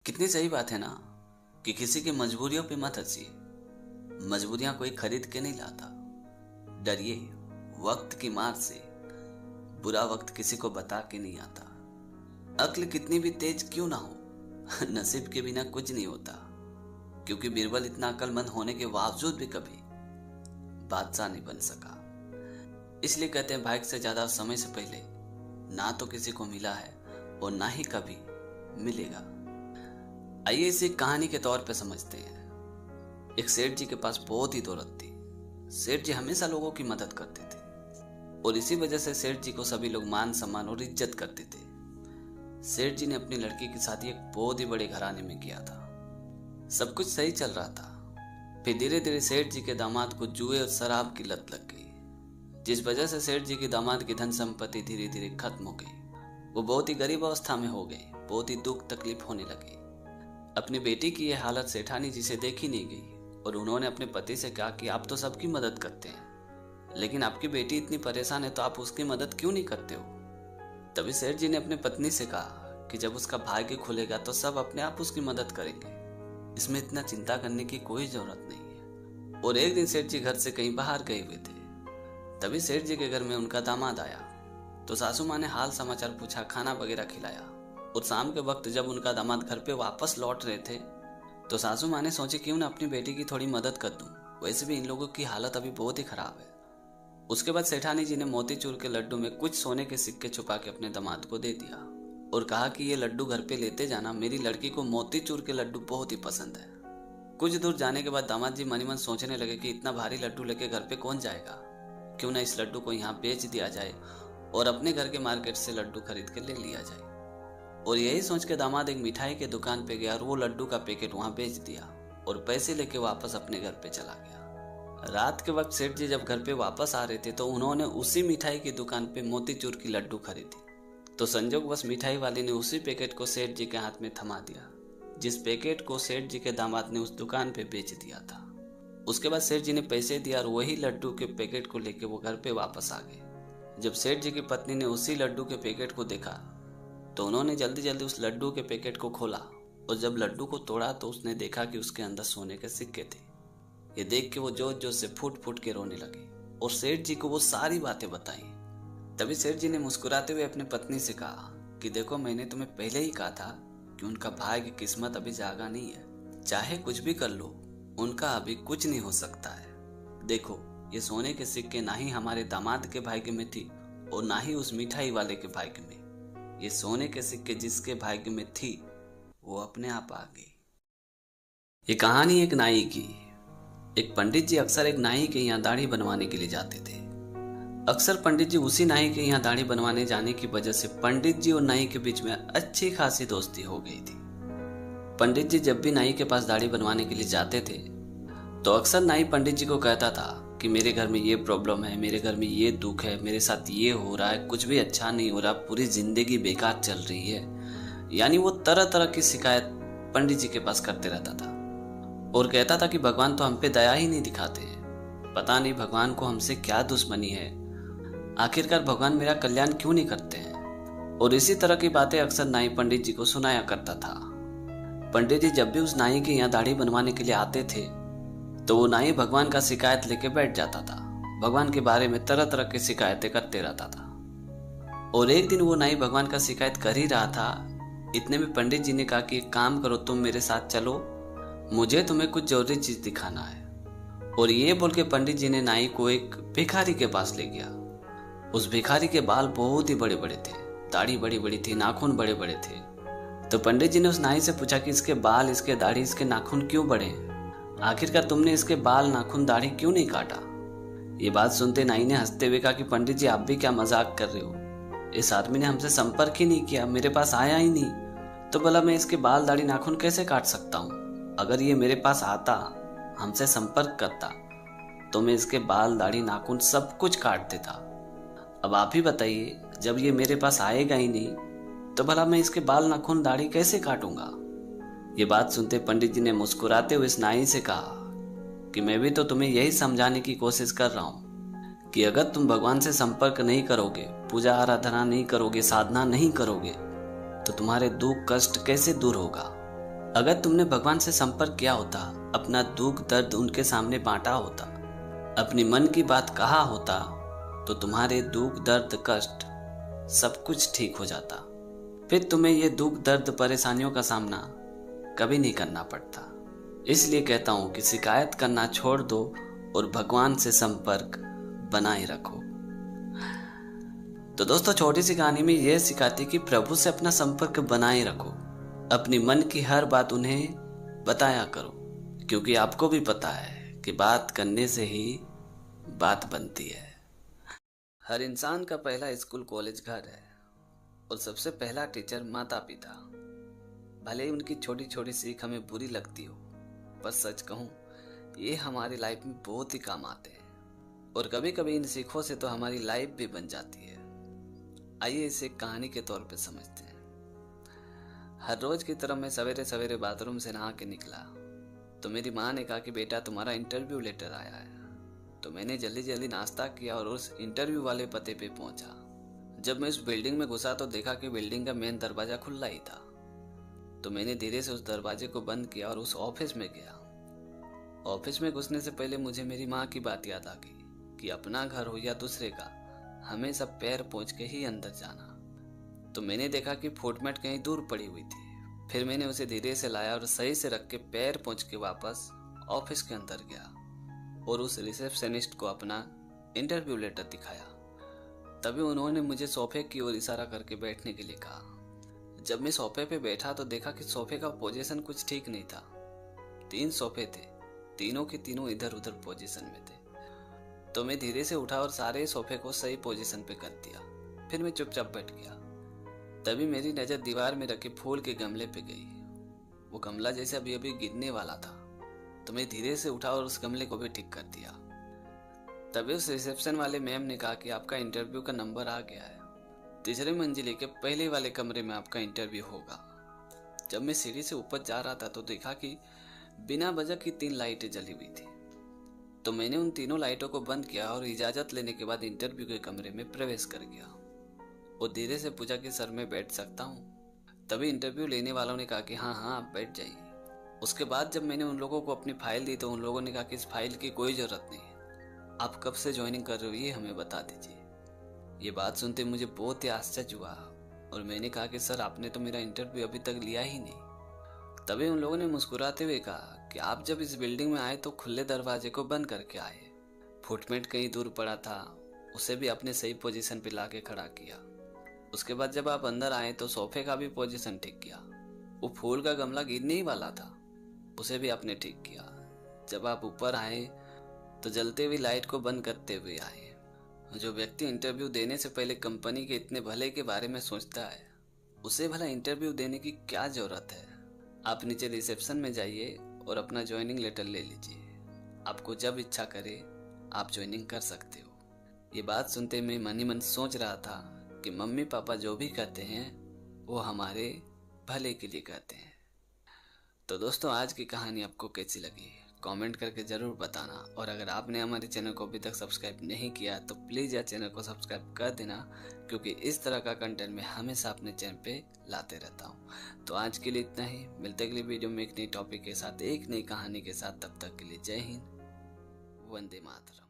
कितनी सही बात है ना कि किसी की मजबूरियों पे मत हंसिए। मजबूरियां कोई खरीद के नहीं लाता। डरिए वक्त की मार से। बुरा वक्त किसी को बता के नहीं आता। अक्ल कितनी भी तेज क्यों ना हो नसीब के बिना कुछ नहीं होता। क्योंकि बीरबल इतना अक्लमंद होने के बावजूद भी कभी बादशाह नहीं बन सका। इसलिए कहते हैं भाग्य से ज्यादा समय से पहले ना तो किसी को मिला है और ना ही कभी मिलेगा। आइए इसे कहानी के तौर पे समझते हैं। एक सेठ जी के पास बहुत ही दौलत थी। सेठ जी हमेशा लोगों की मदद करते थे और इसी वजह से सेठ जी को सभी लोग मान सम्मान और इज्जत करते थे। सेठ जी ने अपनी लड़की की शादी एक बहुत ही बड़े घराने में किया था। सब कुछ सही चल रहा था। फिर धीरे धीरे सेठ जी के दामाद को जुए और शराब की लत लग गई, जिस वजह से सेठ जी के दामाद की धन संपत्ति धीरे धीरे खत्म हो गई। वो बहुत ही गरीब अवस्था में हो गई। बहुत ही दुख तकलीफ होने लगी। अपनी बेटी की यह हालत सेठानी जी से देखी नहीं गई और उन्होंने अपने पति से कहा कि आप तो सबकी मदद करते हैं, लेकिन आपकी बेटी इतनी परेशान है तो आप उसकी मदद क्यों नहीं करते हो। तभी सेठ जी ने अपनी पत्नी से कहा कि जब उसका भाग्य खुलेगा तो सब अपने आप उसकी मदद करेंगे, इसमें इतना चिंता करने की कोई जरूरत नहीं है। और एक दिन सेठ जी घर से कहीं बाहर गए हुए थे। तभी सेठ जी के घर में उनका दामाद आया तो सासू माँ ने हाल समाचार पूछा, खाना वगैरह खिलाया। और शाम के वक्त जब उनका दामाद घर पे वापस लौट रहे थे तो सासू माँ ने सोची क्यों ना अपनी बेटी की थोड़ी मदद कर दूं, वैसे भी इन लोगों की हालत अभी बहुत ही खराब है। उसके बाद सेठानी जी ने मोतीचूर के लड्डू में कुछ सोने के सिक्के छुपा के अपने दामाद को दे दिया और कहा कि ये लड्डू घर पे लेते जाना, मेरी लड़की को मोतीचूर के लड्डू बहुत ही पसंद है। कुछ दूर जाने के बाद दामाद जी मनी मन सोचने लगे कि इतना भारी लड्डू लेके घर पे कौन जाएगा, क्यों ना इस लड्डू को यहाँ बेच दिया जाए और अपने घर के मार्केट से लड्डू खरीद के ले लिया जाए। और यही सोच के दामाद एक मिठाई के दुकान पे गया और वो लड्डू का पैकेट वहां बेच दिया और पैसे लेके वापस अपने घर पे चला गया। रात के वक्त सेठ जी जब घर पे वापस आ रहे थे तो उन्होंने उसी मिठाई की दुकान पे मोतीचूर की लड्डू खरीदी। तो संजोगवश मिठाई वाले ने उसी पैकेट को सेठ जी के हाथ में थमा दिया, जिस पैकेट को सेठ जी के दामाद ने उस दुकान पे बेच दिया था। उसके बाद सेठ जी ने पैसे दिया और वही लड्डू के पैकेट को लेके वो घर पे वापस आ गए। जब सेठ जी की पत्नी ने उसी लड्डू के पैकेट को देखा तो उन्होंने जल्दी जल्दी उस लड्डू के पैकेट को खोला और जब लड्डू को तोड़ा तो उसने देखा कि उसके अंदर सोने के सिक्के थे। ये देख के वो जोर जोर से फूट फूट के रोने लगे और सेठ जी को वो सारी बातें बताई। तभी सेठ जी ने मुस्कुराते हुए अपनी पत्नी से कहा कि देखो, मैंने तुम्हें पहले ही कहा था कि उनका भाग्य किस्मत अभी जागा नहीं है। चाहे कुछ भी कर लो, उनका अभी कुछ नहीं हो सकता है। देखो, ये सोने के सिक्के ना ही हमारे दामाद के भाग्य में थी और ना ही उस मिठाई वाले के भाग्य में। ये सोने के सिक्के जिसके भाग्य में थी वो अपने आप आ गई। ये कहानी एक नाई की। एक पंडित जी अक्सर एक नाई के यहाँ दाढ़ी बनवाने के लिए जाते थे। अक्सर पंडित जी उसी नाई के यहाँ दाढ़ी बनवाने जाने की वजह से पंडित जी और नाई के बीच में अच्छी खासी दोस्ती हो गई थी। पंडित जी जब भी नाई के पास दाढ़ी बनवाने के लिए जाते थे तो अक्सर नाई पंडित जी को कहता था कि मेरे घर में ये प्रॉब्लम है, मेरे घर में ये दुख है, मेरे साथ ये हो रहा है, कुछ भी अच्छा नहीं हो रहा, पूरी जिंदगी बेकार चल रही है। यानी वो तरह तरह की शिकायत पंडित जी के पास करते रहता था और कहता था कि भगवान तो हम पे दया ही नहीं दिखाते, पता नहीं भगवान को हमसे क्या दुश्मनी है, आखिरकार भगवान मेरा कल्याण क्यों नहीं करते हैं। और इसी तरह की बातें अक्सर नाई पंडित जी को सुनाया करता था। पंडित जी जब भी उस नाई के यहाँ दाढ़ी बनवाने के लिए आते थे तो वो नाई भगवान का शिकायत लेके बैठ जाता था। भगवान के बारे में तरह तरह की शिकायतें करते रहता था। और एक दिन वो नाई भगवान का शिकायत कर ही रहा था, इतने में पंडित जी ने कहा कि एक काम करो, तुम मेरे साथ चलो, मुझे तुम्हें कुछ जरूरी चीज दिखाना है। और ये बोल के पंडित जी ने नाई को एक भिखारी के पास ले गया। उस भिखारी के बाल बहुत ही बड़े बड़े थे, दाढ़ी बड़ी बड़ी थी, नाखून बड़े बड़े थे। तो पंडित जी ने उस नाई से पूछा कि इसके बाल, इसके दाढ़ी, इसके नाखून क्यों बड़े हैं, आखिरकार तुमने इसके बाल, नाखून, दाढ़ी क्यों नहीं काटा। ये बात सुनते नाई ने हंसते हुए कहा कि पंडित जी आप भी क्या मजाक कर रहे हो, इस आदमी ने हमसे संपर्क ही नहीं किया, मेरे पास आया ही नहीं, तो भला मैं इसके बाल, दाढ़ी, नाखून कैसे काट सकता हूँ। अगर ये मेरे पास आता, हमसे संपर्क करता तो मैं इसके बाल, दाढ़ी, नाखून सब कुछ काट देता। अब आप ही बताइए, जब ये मेरे पास आएगा ही नहीं तो भला मैं इसके बाल, नाखून, दाढ़ी कैसे काटूंगा। ये बात सुनते पंडित जी ने मुस्कुराते हुए इस नाई से कहा कि मैं भी तो तुम्हें यही समझाने की कोशिश कर रहा हूँ कि अगर तुम भगवान से संपर्क नहीं करोगे, पूजा आराधना नहीं करोगे, साधना नहीं करोगे तो तुम्हारे दुख कष्ट कैसे दूर होगा। अगर तुमने भगवान से संपर्क किया होता, अपना दुख दर्द उनके सामने बांटा होता, अपनी मन की बात कहा होता, तो तुम्हारे दुख दर्द कष्ट सब कुछ ठीक हो जाता। फिर तुम्हें ये दुख दर्द परेशानियों का सामना कभी नहीं करना पड़ता। इसलिए कहता हूं कि शिकायत करना छोड़ दो और भगवान से संपर्क बनाए रखो। तो दोस्तों, छोटी सी कहानी में यह सिखाती कि प्रभु से अपना संपर्क बनाए रखो। अपनी मन की हर बात उन्हें बताया करो, क्योंकि आपको भी पता है कि बात करने से ही बात बनती है। हर इंसान का पहला स्कूल कॉलेज घर है और सबसे पहला टीचर माता पिता। भले ही उनकी छोटी छोटी सीख हमें बुरी लगती हो, पर सच कहूं, ये हमारी लाइफ में बहुत ही काम आते हैं और कभी कभी इन सीखों से तो हमारी लाइफ भी बन जाती है। आइए इसे कहानी के तौर पे समझते हैं। हर रोज की तरह मैं सवेरे सवेरे बाथरूम से नहा के निकला तो मेरी माँ ने कहा कि बेटा तुम्हारा इंटरव्यू लेटर आया है। तो मैंने जल्दी जल्दी नाश्ता किया और उस इंटरव्यू वाले पते पे पहुंचा। जब मैं उस बिल्डिंग में घुसा तो देखा कि बिल्डिंग का मेन दरवाजा खुला ही था। तो मैंने धीरे से उस दरवाजे को बंद किया और उस ऑफिस में गया। ऑफिस में घुसने से पहले मुझे मेरी माँ की बात याद आ गई कि अपना घर हो या दूसरे का, हमेशा पैर पहुंच के ही अंदर जाना। तो मैंने देखा कि फुटमेट कहीं दूर पड़ी हुई थी। फिर मैंने उसे धीरे से लाया और सही से रख के पैर पहुंच के वापस ऑफिस के अंदर गया और उस रिसेप्शनिस्ट को अपना इंटरव्यू लेटर दिखाया। तभी उन्होंने मुझे सोफे की ओर इशारा करके बैठने के लिए कहा। जब मैं सोफे पे बैठा तो देखा कि सोफे का पोजीशन कुछ ठीक नहीं था। 3 सोफे थे, तीनों के तीनों इधर उधर पोजीशन में थे। तो मैं धीरे से उठा और सारे सोफे को सही पोजीशन पे कर दिया। फिर मैं चुपचाप बैठ गया। तभी मेरी नजर दीवार में रखे फूल के गमले पे गई। वो गमला जैसे अभी अभी गिरने वाला था। तो मैं धीरे से उठा और उस गमले को भी ठीक कर दिया। तभी उस रिसेप्शन वाले मैम ने कहा कि आपका इंटरव्यू का नंबर आ गया है, 3री मंजिले के पहले वाले कमरे में आपका इंटरव्यू होगा। जब मैं सीढ़ी से ऊपर जा रहा था तो देखा कि बिना वजह की 3 लाइटें जली हुई थी। तो मैंने उन तीनों लाइटों को बंद किया और इजाजत लेने के बाद इंटरव्यू के कमरे में प्रवेश कर गया और धीरे से पूछा कि सर मैं बैठ सकता हूँ। तभी इंटरव्यू लेने वालों ने कहा कि हाँ हाँ आप बैठ जाइए। उसके बाद जब मैंने उन लोगों को अपनी फाइल दी तो उन लोगों ने कहा कि इस फाइल की कोई ज़रूरत नहीं है, आप कब से ज्वाइनिंग कर रहे हो ये हमें बता दीजिए। ये बात सुनते मुझे बहुत ही आश्चर्य हुआ और मैंने कहा कि सर आपने तो मेरा इंटरव्यू अभी तक लिया ही नहीं। तभी उन लोगों ने मुस्कुराते हुए कहा कि आप जब इस बिल्डिंग में आए तो खुले दरवाजे को बंद करके आए। फुटमेट कहीं दूर पड़ा था, उसे भी अपने सही पोजीशन पे लाके खड़ा किया। उसके बाद जब आप अंदर आए तो सोफे का भी पोजीशन ठीक किया। वो फूल का गमला गिरने ही वाला था, उसे भी आपने ठीक किया। जब आप ऊपर आए तो जलते हुई लाइट को बंद करते हुए आए। जो व्यक्ति इंटरव्यू देने से पहले कंपनी के इतने भले के बारे में सोचता है, उसे भला इंटरव्यू देने की क्या जरूरत है। आप नीचे रिसेप्शन में जाइए और अपना ज्वाइनिंग लेटर ले लीजिए। आपको जब इच्छा करे आप ज्वाइनिंग कर सकते हो। ये बात सुनते मैं मन ही मन सोच रहा था कि मम्मी पापा जो भी कहते हैं वो हमारे भले के लिए कहते हैं। तो दोस्तों, आज की कहानी आपको कैसी लगी कमेंट करके ज़रूर बताना। और अगर आपने हमारे चैनल को अभी तक सब्सक्राइब नहीं किया तो प्लीज़ यार चैनल को सब्सक्राइब कर देना, क्योंकि इस तरह का कंटेंट मैं हमेशा अपने चैनल पे लाते रहता हूँ। तो आज के लिए इतना ही। मिलते अगली वीडियो में एक नई टॉपिक के साथ, एक नई कहानी के साथ। तब तक के लिए जय हिंद, वंदे मातरम।